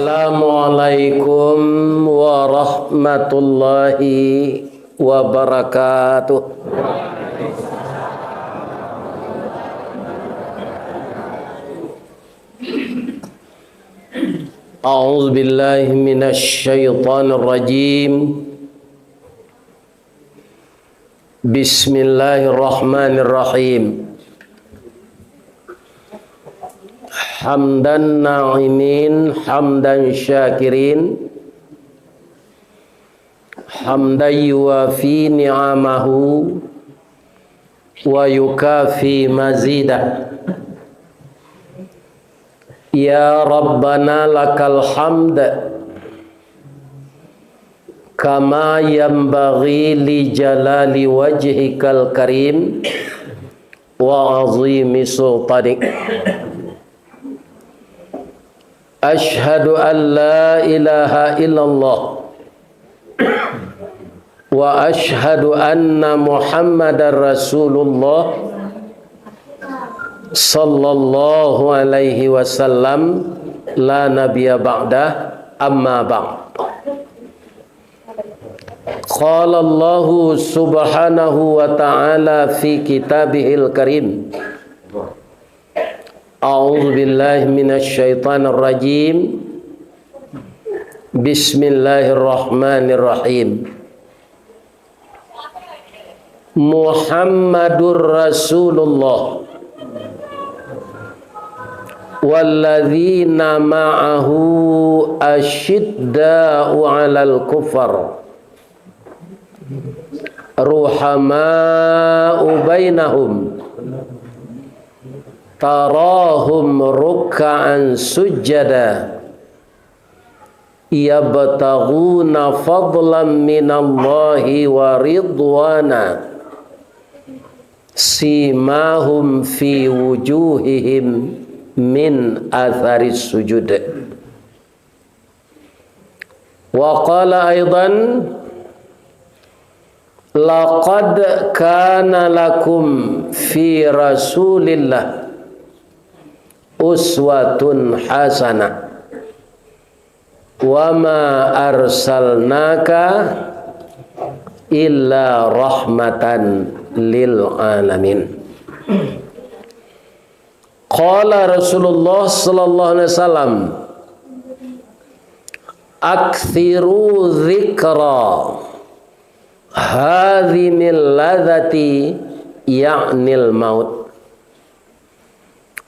Assalamualaikum warahmatullahi wabarakatuh. A'udzu billahi minasy syaithanir rajim. Bismillahirrahmanirrahim. Hamdan na'imin, hamdan syakirin, hamdan yuwafi ni'amahu wa yukafi mazidah. Ya Rabbana lakal hamd kama yanbaghi li jalali wajhikal karim wa azimi sultanik. Ashhadu an la ilaha illallah wa ashhadu anna Muhammadar Rasulullah sallallahu alaihi wasallam la nabiyya ba'dah, amma ba'd. Qala Allah subhanahu wa ta'ala fi kitabihil karim. A'udzu billahi minasy syaithanir rajim. Bismillahirrahmanirrahim. Muhammadur Rasulullah walladzina ma'ahu asyidda'u 'alal kufar ruhama'u bainahum tarahum ruk'an sujada yabtaghuna fadlan minallahi wa ridwana simahum fi wujuhihim min atharis sujud. Wa qala aidan laqad kana lakum fi rasulillah uswatun hasanah wa ma arsalnaka illa rahmatan lil alamin. Qala Rasulullah sallallahu alaihi wasallam akthiru dzikra hadhimil ladzati ya'nil maut.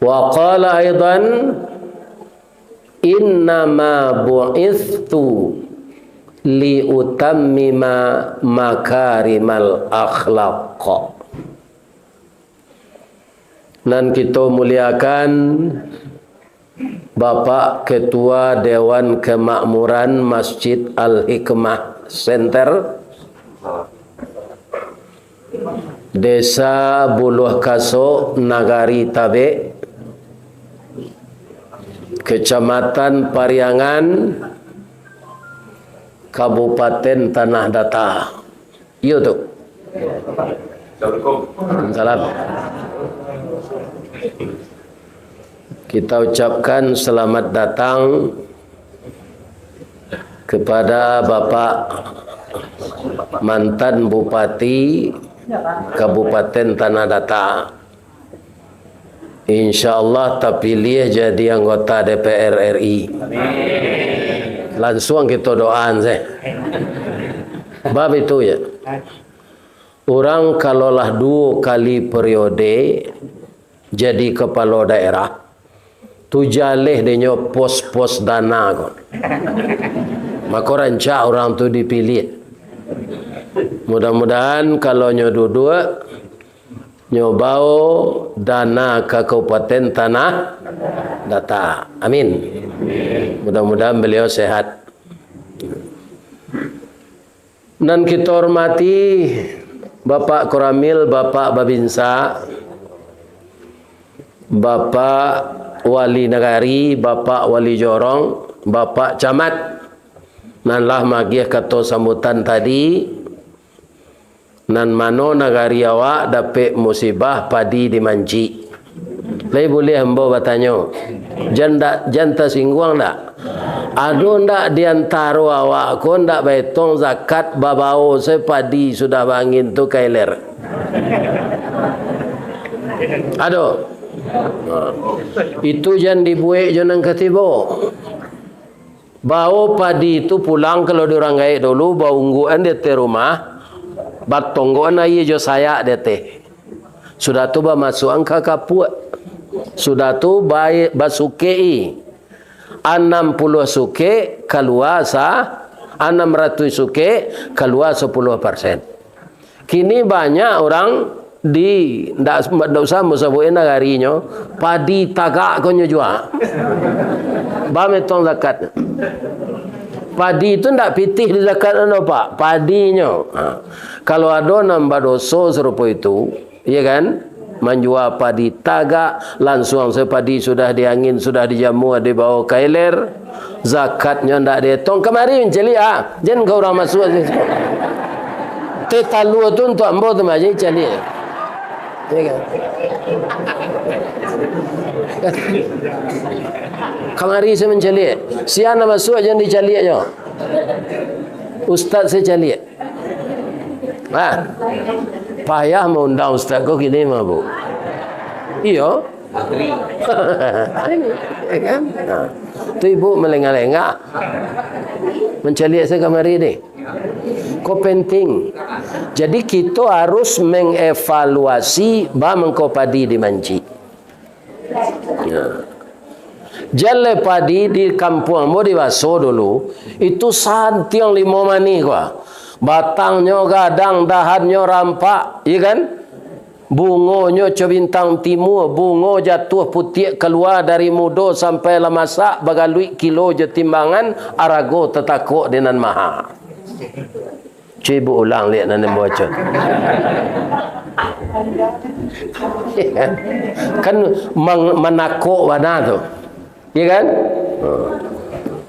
Wa qala aidan innama bu'ithtu li utammima makarimal akhlaq. Dan kita muliakan Bapak Ketua Dewan Kemakmuran Masjid Al-Hikmah Center Desa Buluh Kaso, Nagari Tabe, Kecamatan Pariangan, Kabupaten Tanah Datar. YouTube. Salam. Kita ucapkan selamat datang kepada Bapak mantan Bupati Kabupaten Tanah Datar. InsyaAllah terpilih jadi anggota DPR RI. Langsung kita doaan saya. Bab itu ya. Orang kalaulah 2 kali periode jadi kepala daerah, tu jaleh dia pos-pos dana kon. Maka rancak orang tu dipilih. Mudah-mudahan kalau dua nyobao dana ke Kabupaten Tanah Datar. Amin. Mudah-mudahan beliau sehat. Dan kita hormati Bapak Koramil, Bapak Babinsa, Bapak Wali Negari, Bapak Wali Jorong, Bapak Camat. Nanlah magiah kata sambutan tadi. Nan mano negari awak dapat musibah padi dimanci. Lai boleh hamba bertanya. Janta singguang tak? Ado ndak diantara awak ko ndak betong zakat babao saya padi sudah bangin tu kailer. Ado. Itu jangan dibuat jangan ketibo. Bau padi itu pulang kalau diorang gaik dulu bau ungguan dia te rumah. Batonggoan aja jo saya dia teh. Sudah tu ba masuk angka kapuat. Sudah tu baik basukei. 60 suke keluar 600 suke keluar 10%. Kini banyak orang di ndak usah musabuin negarinya padi tagak konyo jua. Ba metong zakat. Padi itu ndak pitih di zakat ano Pak, padinya. Kalau ada nambah dosa serupa itu, ya kan? Menjual padi tagak langsung sepadi sudah diangin sudah dijamu ada bawa kailer zakatnya ndak dihitung kemari menceli jangan kau orang masuk tetalu tu untuk ambo tu macam celi ya kan kemari saya menceli siapa masuk jangan diceli aja ustaz saya celi payah mau undang ustaz kau gini mah bu iyo kan tu ibu melengah-lengah mencari saya kamari ni kau penting jadi kita harus mengevaluasi mengkau padi di manci jale padi di kampung mau dibaso dulu itu santiang 5 mani kau batangnya gadang, dahannya rampak, ya kan? Bungonya cebintang timur, bungo jatuh putih keluar dari mudo sampai lemasak, bagalui kilo je timbangan, arago tetakuk dengan maha. Cibu ulang lihat nanti baca. Kan menakuk wana tu, ya kan?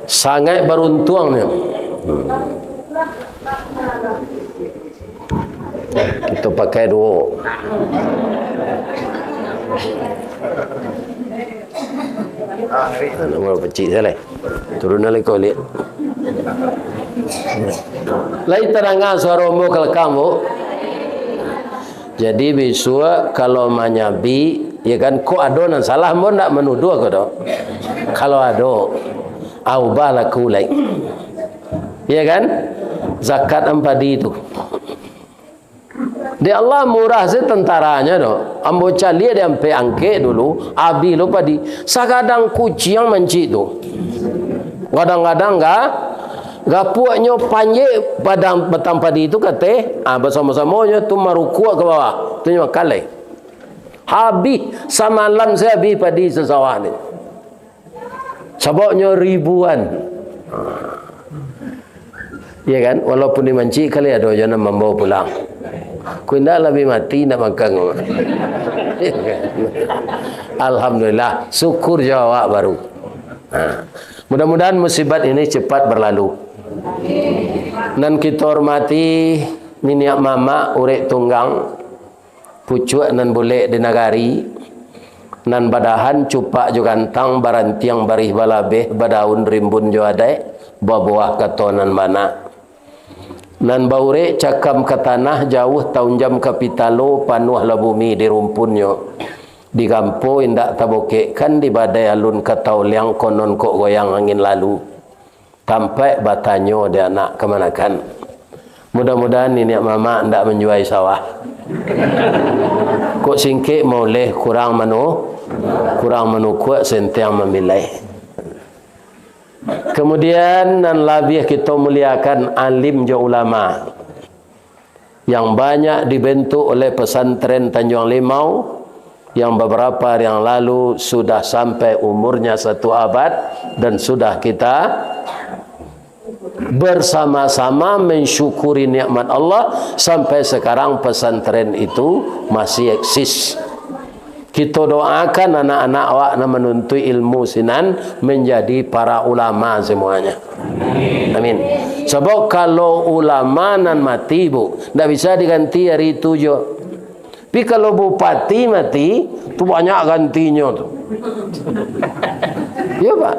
Sangat beruntung ni. Kita pakai dua. Nama pecik saya. Turun lagi kau lihat. Lain terangkan suara umur kalau kamu. Jadi besok kalau menyabi, ya kan, kau ada nan salah mau nak menuduh kau dah. Kalau ada, aubah laku lain. Ya kan? Zakat empadi itu. Dia Allah murah se tentaranya doh. Ambo cali dia ampe angke dulu, abi lo padi. Sakadang kucing menci tu. Kadang-kadang ga puaknya panje padang batang padi itu kate, bersama-samanya tu maruku ke bawah. Tu nya kalai. Habis samalam saya habis padi sesawan ni. Sebabnya ribuan. Ya kan, walaupun dimanci kali ada jangan membawa pulang. Ku ndak lebih mati nak makan. Alhamdulillah, syukur jawab baru. Mudah-mudahan musibat ini cepat berlalu. Dan kita hormati minyak mama urek tunggang pucuk nan boleh di nagari nan badahan cupak jo gantang barantiang barih balabeh badaun rimbun jo adai buah katonan mana. Nan baure cakam ke tanah jauh tahun jam kapitalo panuh la bumi di rumpunnya di kampo indak taboke kan di badai alun katau liang konon kok goyang angin lalu tampai batanyo dia nak kemanakan. Mudah-mudahan ini mama ndak menjuai sawah kok singkik boleh kurang manu kuat sentiang memilih. Kemudian dan lebih kita muliakan alim jo ulama yang banyak dibentuk oleh pesantren Tanjung Limau yang beberapa hari yang lalu sudah sampai umurnya 1 abad dan sudah kita bersama-sama mensyukuri nikmat Allah sampai sekarang pesantren itu masih eksis. Kita doakan anak-anak awak nak menuntut ilmu sinan menjadi para ulama semuanya. Amin. Sebab kalau ulama nan mati bu, tak bisa diganti hari itu je. Tapi kalau bupati mati, tu banyak gantinya tu. Ya Pak.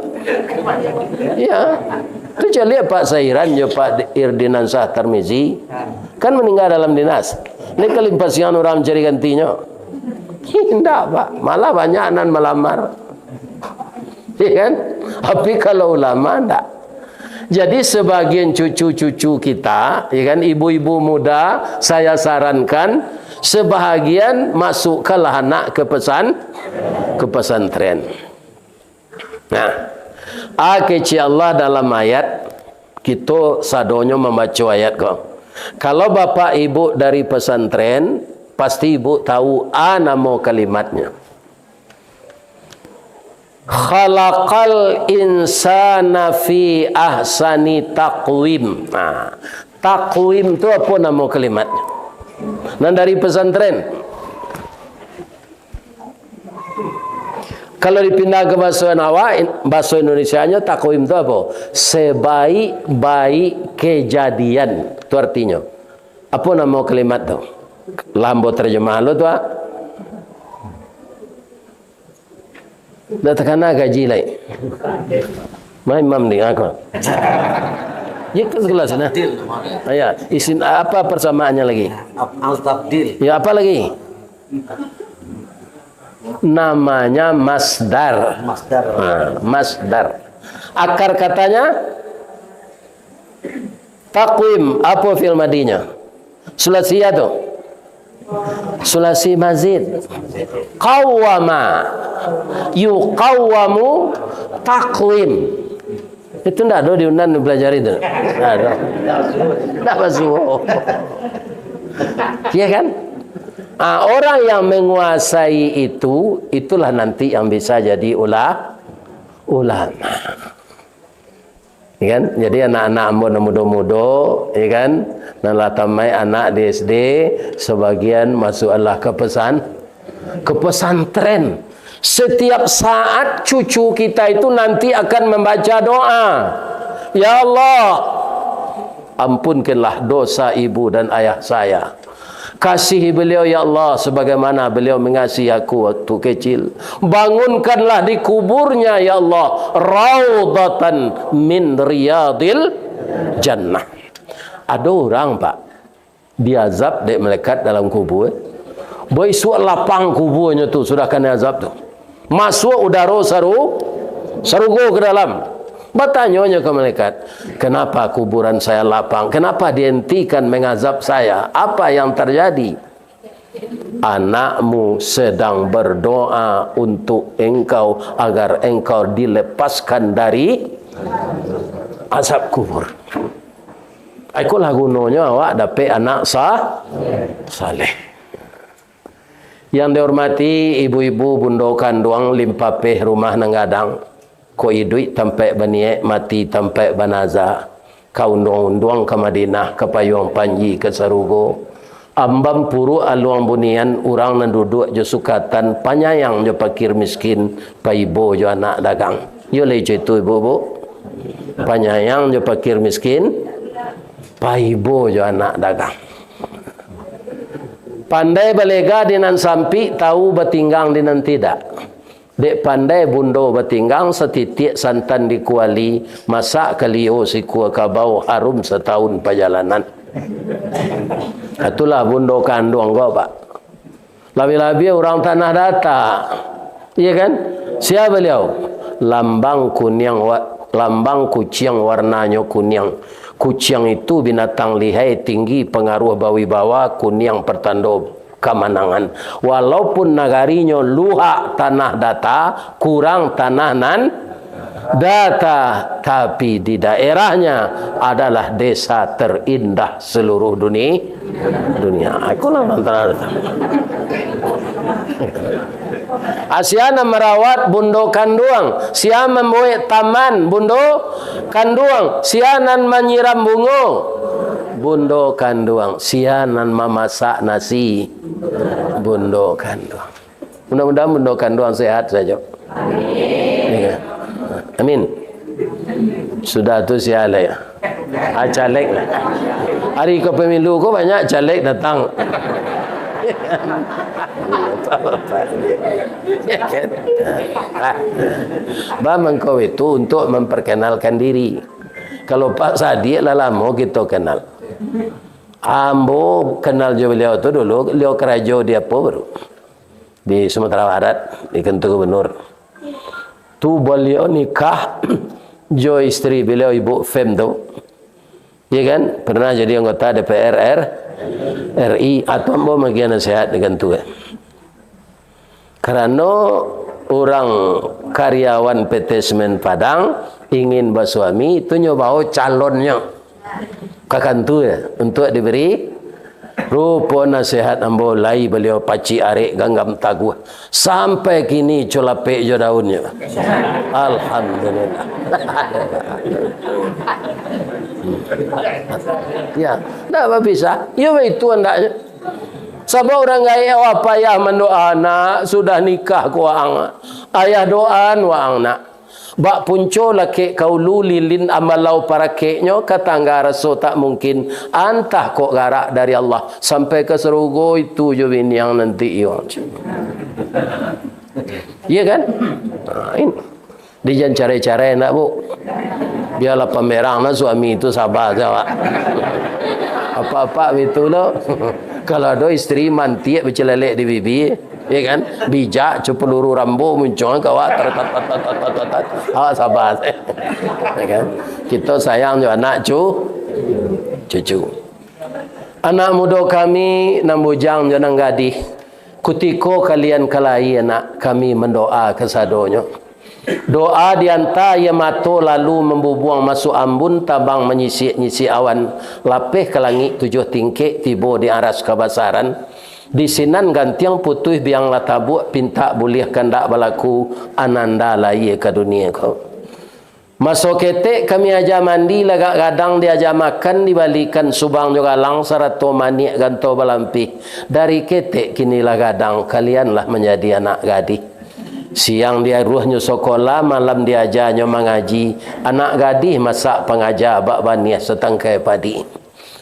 Ya. Itu je lihat Pak Sairan je Pak Irdinan Shah Tarmizi kan meninggal dalam dinas. Ini kelimpasian orang cari gantinya. Tidak Pak. Malah banyak anak melamar. Ya kan? Tapi kalau ulama tidak. Jadi sebagian cucu-cucu kita, ya kan, ibu-ibu muda, saya sarankan sebahagian masukkanlah anak ke pesantren. Nah, keci Allah dalam ayat kita sadonyo membaca ayat kok. Kalau bapak ibu dari pesantren, pasti ibu tahu nama kalimatnya. Khalaqal insana fi ahsani taqwim. Nah, taqwim itu apa nama kalimatnya? Nah, dari pesantren. Kalau dipindah ke bahasa Indonesianya taqwim itu apa? Sebaik-baik kejadian. Itu artinya. Apa nama kalimat itu? Lambo terjemah lo tu. Dah terkena gaji lain. Mai imam ni aku. Ya ke sekelas sana. Ya, isin apa persamaannya lagi? Al-tabdil. Ya, apa lagi? Namanya masdar. Masdar. Masdar. Akar katanya taqwim. Apa fi'il madinya? Sulasiyah tu. Sulasi mazid. Qawwama yuqawwamu taqwim. Itu enggak ada di Unan belajar itu. Enggak ada. Enggak masuk. Iya kan? Orang yang menguasai itu, itulah nanti yang bisa jadi ulama. Ya kan? Jadi anak-anak muda-muda, ya kan? Nalah tamai anak di SD, sebagian masuklah ke pesantren. Setiap saat cucu kita itu nanti akan membaca doa. Ya Allah, ampunkanlah dosa ibu dan ayah saya. Kasihi beliau ya Allah sebagaimana beliau mengasihi aku waktu kecil. Bangunkanlah di kuburnya ya Allah raudhatan min riyadil jannah. Ada orang Pak diazab dek malaikat dalam kubur. Boy suat lapang kuburnya tu sudah kena azab tu. Masuk udara sarugo ke dalam. Bertanya ke malaikat, kenapa kuburan saya lapang? Kenapa dihentikan mengazab saya? Apa yang terjadi? Anakmu sedang berdoa untuk engkau agar engkau dilepaskan dari azab kubur. Itulah gunanya awak dapat anak saleh. Yang dihormati ibu-ibu bundo kanduang limpapeh rumah nanggadang. Ko idui tampai baniek mati tampai banaza. Kau undang-undang ke Madinah ke Payung Panji ke Sarugo. Ambam puru aluang bunian orang nan duduk je sukatan panyayang je pakir miskin paibo je anak dagang. Yo lece itu ibu-ibu. Panyayang je pakir miskin paibo je anak dagang. Pandai balega dinan sampi tahu batinggang dinan tidak. Dek pandai bundo batinggang setitik santan dikuali masak kalio si kuah kabau harum setahun perjalanan. Itulah bundo kandung kau Pak. Labi-labi orang tanah data. Iya kan? Siapa beliau? Lambang kucing warnanya kuning. Kucing itu binatang lihai tinggi pengaruh bawi-bawa kuning pertanda kemenangan. Walaupun nagarinya luak tanah data, kurang tanah nan data, tapi di daerahnya adalah desa terindah seluruh dunia. Aku lah antara data. Asiana merawat bundo kanduang, sia membuat taman bundo kanduang, sianan menyiram bunga bundo kanduang, sianan memasak nasi bundo kanduang. Mudah-mudahan bundo kanduang sehat saja. Amin. Amin. Sudah tu siala ya. Caleg lah. Hari ke pemilu ko banyak caleg datang. Bang kau itu untuk memperkenalkan diri. Kalau Pak Sadiq lah lama kita kenal. Ambo kenal jo beliau tu dulu, beliau kerajo di apa baru? Di Sumatera Barat, di kantor gubernur. Tu beliau nikah jo istri beliau Ibu Fem tu. Ya kan? Pernah jadi anggota DPR RI atau ambo bagi nasihat dengan tu. Karena orang karyawan PT Semen Padang ingin bersuami itu nyoba calonnya kakantu ya untuk diberi rupa nasihat ambo lai beliau paci arek ganggam taguh sampai kini colapek jo daunnya. Alhamdulillah. Ya, tak apa bisa. Ya itu andaknya. Sebab orang gaya apa ya mendoa anak sudah nikah ku ang ayah doan wa nak bak punco laki kaulu lilin amalau para keknyo katangga raso tak mungkin antah kok garak dari Allah sampai ke serugo itu jo bini yang nanti iyo. Iya kan? Nah, ini dijan cara-cara nak bu biarlah pemerang na suami itu sabar jawab apa-apa itu lo. Kalau ada istri mantiak bercelelek di bibi, ya kan? Bijak, peluru rambo muncul kawat awak sabar. Ya kan? Kita sayang juga anak cucu. Anak muda kami nambujang janang gadih. Kutiko kalian kalai anak kami mendoa kesadonyo. Doa diantara yang mato lalu membubuang masuk ambun tabang menyisik-nyisik awan lapeh ke langit 7 tingkik tiba di aras kebasaran di sinan gantiang putih biang latabuk pinta boleh kandak balaku ananda lai ke dunia kau. Masuk ketek kami aja mandi lagak gadang dia aja makan dibalikan subang juga lang sarato manik ganto balampi dari ketek kinilah gadang kalianlah menjadi anak gadis. Siang dia ruhnya sekolah, malam dia ajarnya mengaji. Anak gadis masak pengajar bak baniah setangkai padi.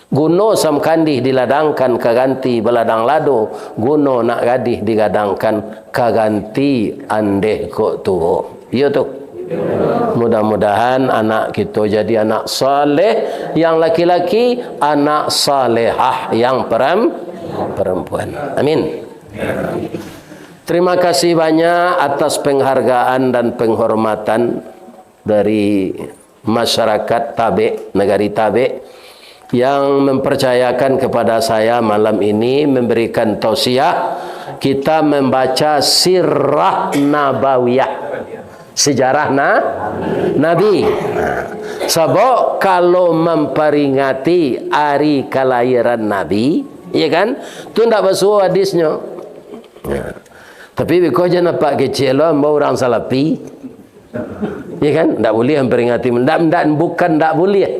Guno sam kandih diladangkan kaganti beladang lado. Guno nak gadis digadangkan kaganti andeh kok tuho. Ya tu. Mudah-mudahan anak kita jadi anak saleh yang laki-laki, anak salehah yang perempuan. Amin. Terima kasih banyak atas penghargaan dan penghormatan dari masyarakat Tabe, negari Tabe yang mempercayakan kepada saya malam ini memberikan tausiah kita membaca sirah nabawiyah, sejarah Nabi. Sebab kalau memperingati hari kelahiran Nabi, ya kan? Itu tidak bersuara hadisnya. Ya. Tapi kau jangan nampak kecil lah, mau orang salafi, ya kan? Tak boleh memperingati, bukan tak boleh,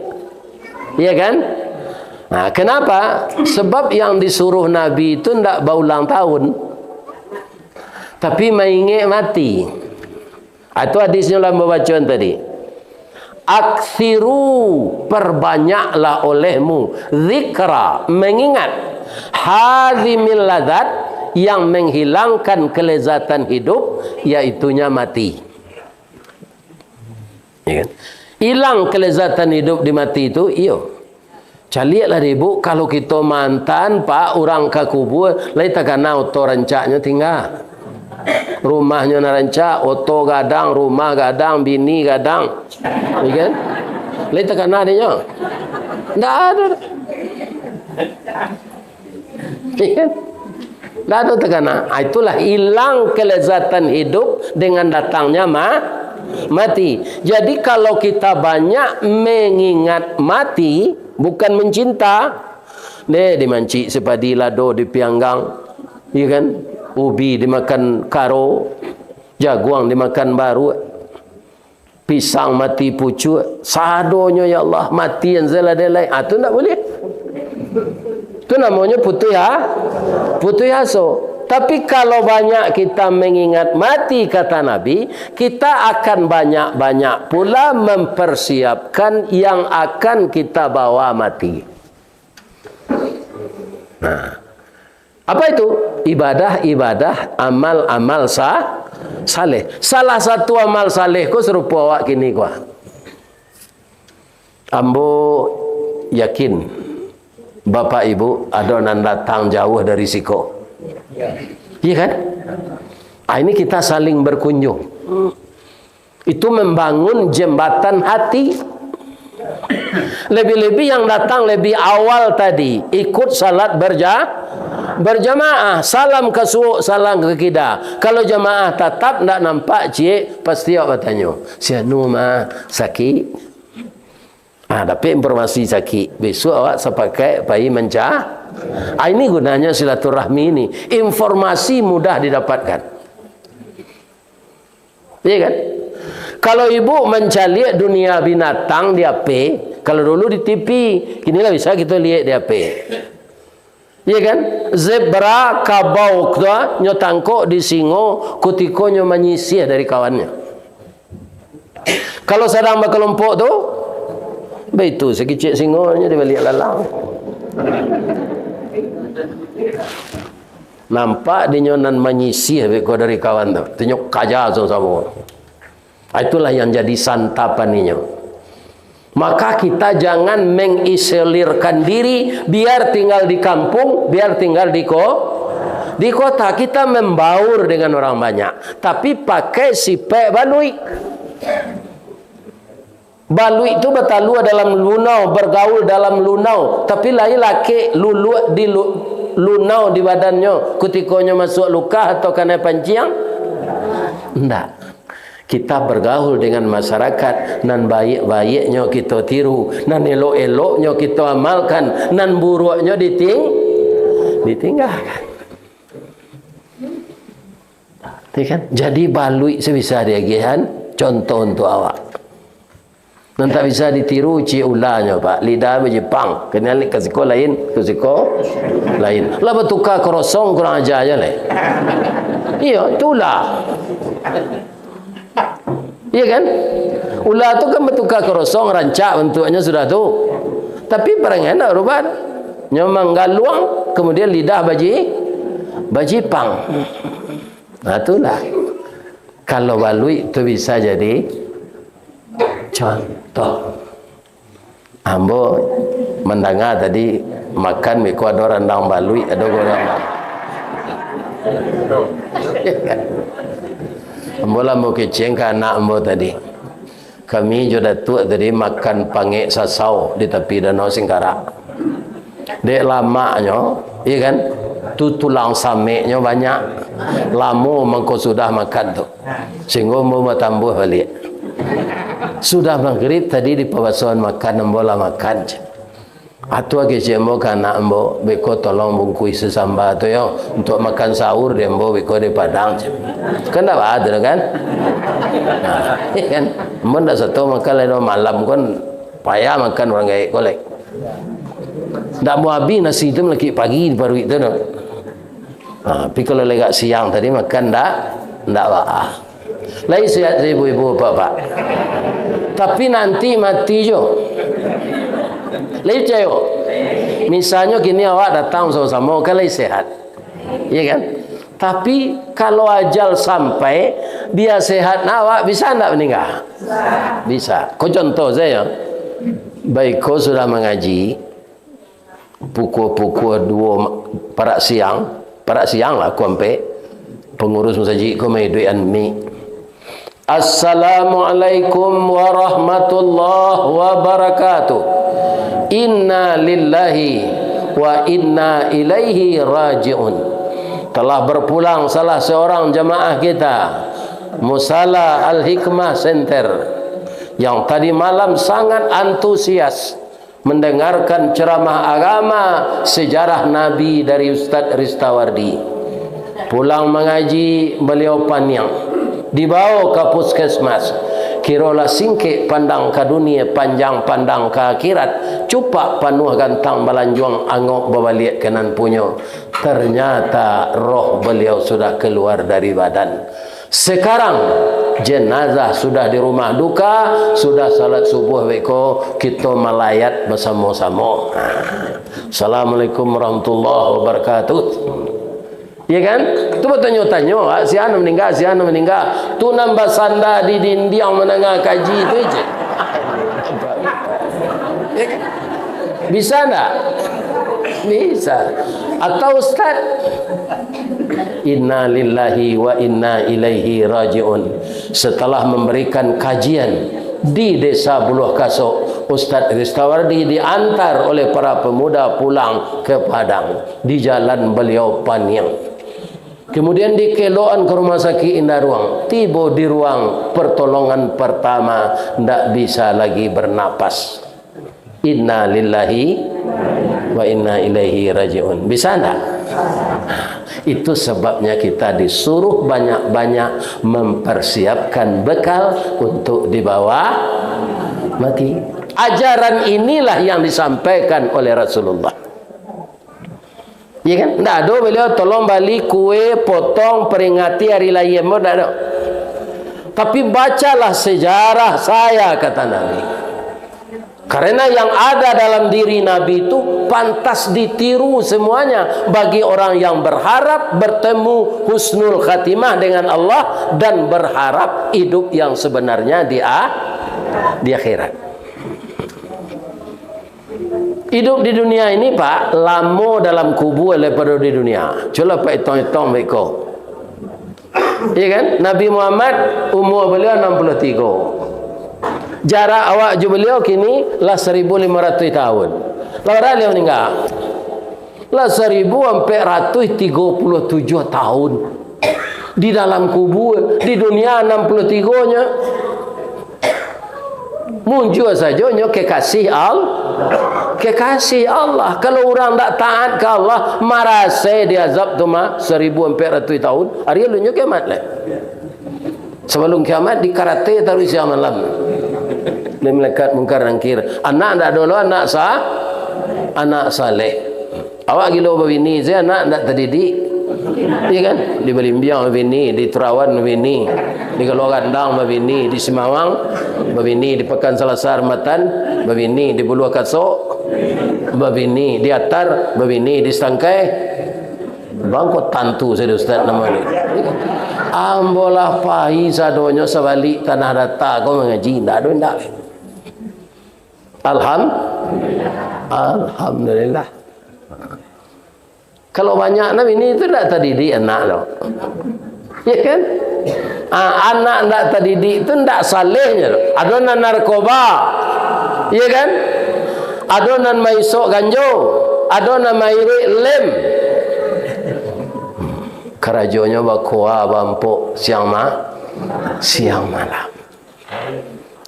ya kan? Nah, kenapa? Sebab yang disuruh Nabi itu tidak berulang tahun, tapi mengingat mati. Itu hadisnya lah bacaan tadi. Aksiru, perbanyaklah olehmu zikra, mengingat hazimil ladzat, yang menghilangkan kelezatan hidup, yaitunya mati. Ya kan? Hilang kelezatan hidup di mati itu, iyo. Caliaklah ibu, kalau kita mantan pak orang ke kubur, lai takana oto rancaknya tinggal. Rumahnya narancak, oto gadang, rumah gadang, bini gadang. Ya kan? Lai takana dia. Tidak ada. Ya kan? Lalu tegana, itulah hilang kelezatan hidup dengan datangnya mati. Jadi kalau kita banyak mengingat mati, bukan mencinta, dimanci sepadi lado dipianggang, ya kan? Ubi dimakan karo, jaguang dimakan baru, pisang mati pucuk, sadonya ya Allah mati yang zeladelai, itu tidak boleh. Itu namanya putus aso. Tapi kalau banyak kita mengingat mati kata Nabi, kita akan banyak-banyak pula mempersiapkan yang akan kita bawa mati. Nah, Apa itu? Ibadah, amal saleh. Salah satu amal saleh ku serupa awak kini ku. Ambo yakin Bapak Ibu ada nan datang jauh dari Siko. Iya kan? Ini kita saling berkunjung. Itu membangun jembatan hati. Lebih-lebih yang datang lebih awal tadi ikut salat berjamaah, salam ke suuk, salam ke kida. Kalau jamaah tetap tidak nampak cik, pasti awak bertanya, sianu mah sakit. Tapi informasi sakit besok awak sepakai bayi mencah. Ini gunanya silaturahmi ini. Informasi mudah didapatkan. Iya kan? Kalau ibu mencari dunia binatang di HP, kalau dulu di TV, kinilah bisa kita lihat di HP. Iya kan? Zebra, kabau, nyotangko di singo, kutiko nyo menyisih dari kawannya. Kalau sedang berkelompok tu, begitu sekicik singonya dia balik lalang. Nampak dia nyonan menyisih dari kawan tu, tunyuk kaja sama-sama. Itulah yang jadi santapannya. Maka kita jangan mengisolirkan diri biar tinggal di kampung, biar tinggal di kota. Kita membaur dengan orang banyak, tapi pakai sipek balui. Balui itu bertalu dalam lunau, bergaul dalam lunau, tapi lain laki lulu di lunau di badannya kutikonya masuk luka atau kena panciang. Enggak. Kita bergaul dengan masyarakat, nan baik-baiknya kita tiru, nan elok-eloknya kita amalkan, nan buruknya ditinggalkan. Kan? Jadi balui sebisa dia gian, contoh untuk awak. Nan tak bisa ditiru cik ulahnya pak, lidah berjepang, kenal ke siko lain, lain. Lah bertukar kerosong kurang ajar aja lah. Iya, itulah. Iya kan? Ular tu kan bertukar kerosong, rancak bentuknya sudah tu. Tapi perangai nak rubah. Nyomang galuang, kemudian lidah bajipang. Nah itulah. Kalau balui itu bisa jadi contoh. Ambo mendengar tadi makan miko ada rendang balui, ada orang. Ambolah mau keceng ke anak ambo tadi. Kami juga tua tadi makan pangek sasau di tepi danau Singkarak. Dek lamanya, iya kan? Tu tulang sameknya banyak. Lama mengko sudah makan tu. Sehingga mau tambah balik. Sudah maghrib tadi di pawasuan makan ambolah makan. Atu age jembo kana ambo beko tolong bungkui sesamba tu yo untuk makan sahur dia ambo beko di Padang. Kan dah ada kan? Nah, kan ambo dah satu makan lain malam kan payah makan orang gaya kolek. Dak mau habis nasi itu lagi pagi baru itu no. Tapi kalau legak siang tadi makan ndak bah. Lain sihat ibu-ibu bapak. Tapi nanti mati jo. Lain cayo. Misalnya gini awak datang sama-sama kan lain sehat. Iya kan? Tapi kalau ajal sampai dia sehat awak bisa enggak meninggal? Bisa. Kau contoh saya. Baik kau sudah mengaji pukul 2 parak siang lah aku sampai pengurus masjid kau mai duian mi. Assalamualaikum warahmatullahi wabarakatuh. Inna lillahi wa inna ilaihi raji'un. Telah berpulang salah seorang jamaah kita, Musala Al-Hikmah Center, yang tadi malam sangat antusias mendengarkan ceramah agama sejarah Nabi dari Ustaz Ristawardi. Pulang mengaji beliau paniang, dibawa ke puskesmas. Kirola singkik pandang ke dunia, panjang pandang ke akhirat. Cupak panuh gantang balanjuang angok babalik kenan punya. Ternyata roh beliau sudah keluar dari badan. Sekarang jenazah sudah di rumah duka, sudah salat subuh beko, kita melayat bersama-sama. Assalamualaikum warahmatullahi wabarakatuh. Ya kan? Tu bertanya-tanya, si anu meninggal, si anu meninggal. Tu nambah sanda di dinding yang menengah kaji itu aja. Ya kan? Bisa enggak? Bisa. Atau Ustaz, inna lillahi wa inna ilaihi raji'un. Setelah memberikan kajian di desa Buluh Kasok, Ustaz Ristawardi diantar oleh para pemuda pulang ke Padang. Di jalan beliau Paniang. Kemudian dikeloan ke rumah sakit Indah Ruang. Tiba di ruang pertolongan pertama, tidak bisa lagi bernapas. Inna lillahi wa inna ilaihi raji'un. Bisa enggak? Itu sebabnya kita disuruh banyak-banyak mempersiapkan bekal untuk dibawa mati. Ajaran inilah yang disampaikan oleh Rasulullah. Ya kan? Tak ada beliau tolong balik kue, potong, peringati hari raya, tak ada. Tapi bacalah sejarah saya, kata Nabi. Karena yang ada dalam diri Nabi itu pantas ditiru semuanya bagi orang yang berharap bertemu husnul khatimah dengan Allah dan berharap hidup yang sebenarnya di akhirat. Hidup di dunia ini Pak, lama dalam kubur daripada di dunia. Coba Pak hitung-hitung mereka. Ya kan? Nabi Muhammad umur beliau 63. Jarak awak ju beliau kini lah 1500 tahun. Lalu dia meninggal. Lah 1437 tahun. Di dalam kubur, di dunia 63-nya. Muncul saja kekasih Allah. Kalau orang tak taat ke Allah, marase dia azab tu mah 1400 tahun. Hari lu kiamat lah. Sebelum kiamat dikarate taruh isi malam. Dia melekat mungkar nangkir. Anak tak dulu anak anak saleh. Awak gila bini saya anak tak terdidik. Ya kan? Di Belimbiang bini, di Terawan bini, di Galorandang bini, di Semawang bini, di Pekan Selasar Matan bini, di Buluh Kasok bini, di Atar bini, di Stangkai bangkot tantu saya Ustaz nama ni. Ambolah pahi sadonyo sebalik tanah data kau mengaji ndak ada ndak. Alhamdulillah. Kalau banyak Nabi ini itu tak terdidik anak loh. Ya kan? Anak tak terdidik itu tak salehnya loh. Adonan narkoba. Ya kan? Adonan maisok ganjo. Adonan mairi lem. Kerajonya bakua bampuk siang malam.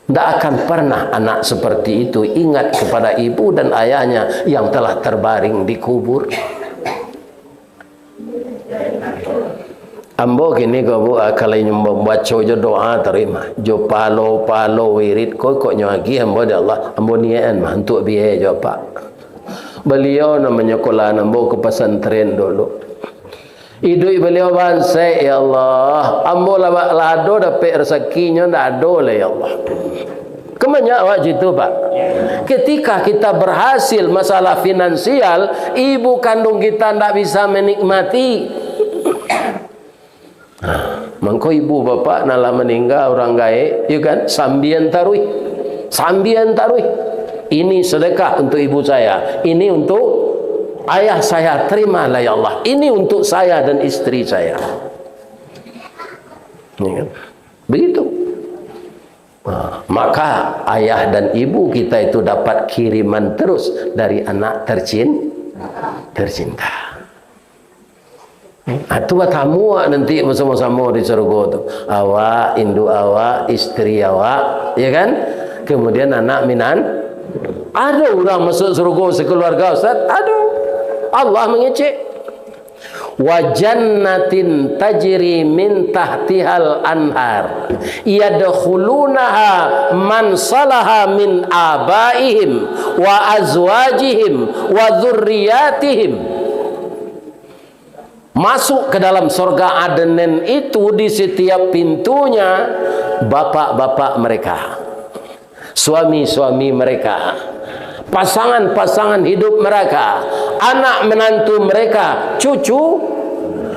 Tak akan pernah anak seperti itu ingat kepada ibu dan ayahnya yang telah terbaring di kubur. Ambo kini kau buat kalau membaca je doa terima. Jo palo wirid kau nyagi ambo dah Allah. Ambo nian mah untuk biaya jo pak. Beliau namanya sekolah ambo ke pesantren dulu. Hidup beliau bangsa ya Allah. Ambo lado dapat rezekinya ndak ada lah ya Allah. Kemana awak itu pak? Ketika kita berhasil masalah finansial, ibu kandung kita ndak bisa menikmati. Mangko ibu bapak nala meninggal orang gaib, ya kan? Sambian taruh. Ini sedekah untuk ibu saya. Ini untuk ayah saya, terimalah ya Allah. Ini untuk saya dan istri saya. Ya kan? Begitu. Maka ayah dan ibu kita itu dapat kiriman terus dari anak tercinta. Itu tamu nanti bersama-sama di surga tu. Awak, induk awak, istri awak, ya kan? Kemudian anak minan. Ada orang masuk surga sekeluarga Ustaz? Ada. Allah mengecek. Wa jannatin tajri min tahtihal anhar yadkhulunaha man salaha min abaihim wa azwajihim wa dzurriyyatihim. Masuk ke dalam surga Aden itu di setiap pintunya bapak-bapak mereka, suami-suami mereka, pasangan-pasangan hidup mereka, anak menantu mereka, cucu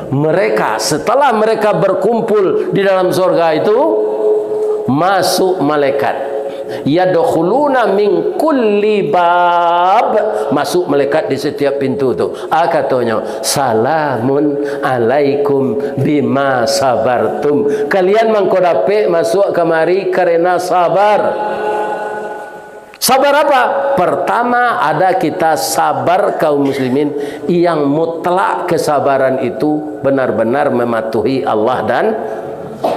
Mereka setelah mereka berkumpul di dalam surga itu, masuk malaikat. Yadkhuluna min kulli bab, masuk malaikat di setiap pintu tu. Katanya, salamun alaikum bima sabartum. Kalian mangkodape masuk kemari karena sabar. Sabar apa? Pertama, ada kita sabar kaum muslimin yang mutlak kesabaran itu benar-benar mematuhi Allah dan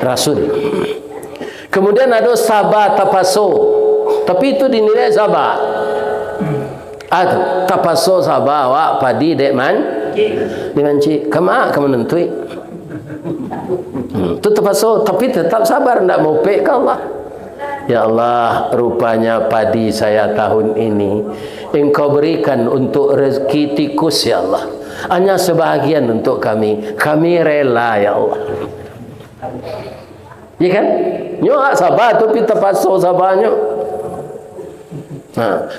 Rasul. Kemudian ada sabar tapaso, tapi itu dinilai sabar. Tapaso sabar awak padi dek man, dimanci, kamu nentui. Itu tapaso, tapi tetap sabar, tidak mau pek ke Allah. Ya Allah, rupanya padi saya tahun ini Engkau berikan untuk rezeki tikus ya Allah. Hanya sebahagian untuk kami. Kami rela ya Allah. Ya kan? Nyoak sabar tapi terpaksa sabarnya.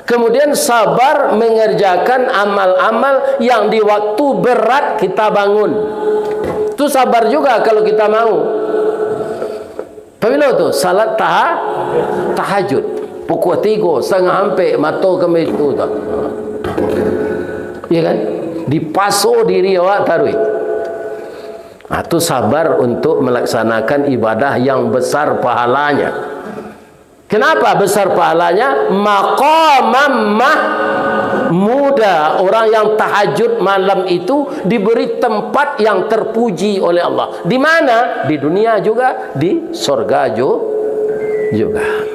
Kemudian sabar mengerjakan amal-amal yang di waktu berat kita bangun. Itu sabar juga kalau kita mau. Pabila tu salat tahajud pukul 3 setengah sampai mata kami itu tak. Ya kan? Dipaso diri awak taruh. Itu sabar untuk melaksanakan ibadah yang besar pahalanya. Kenapa besar pahalanya? Maqamam muda. Orang yang tahajud malam itu diberi tempat yang terpuji oleh Allah. Di mana? Di dunia juga, di surga juga.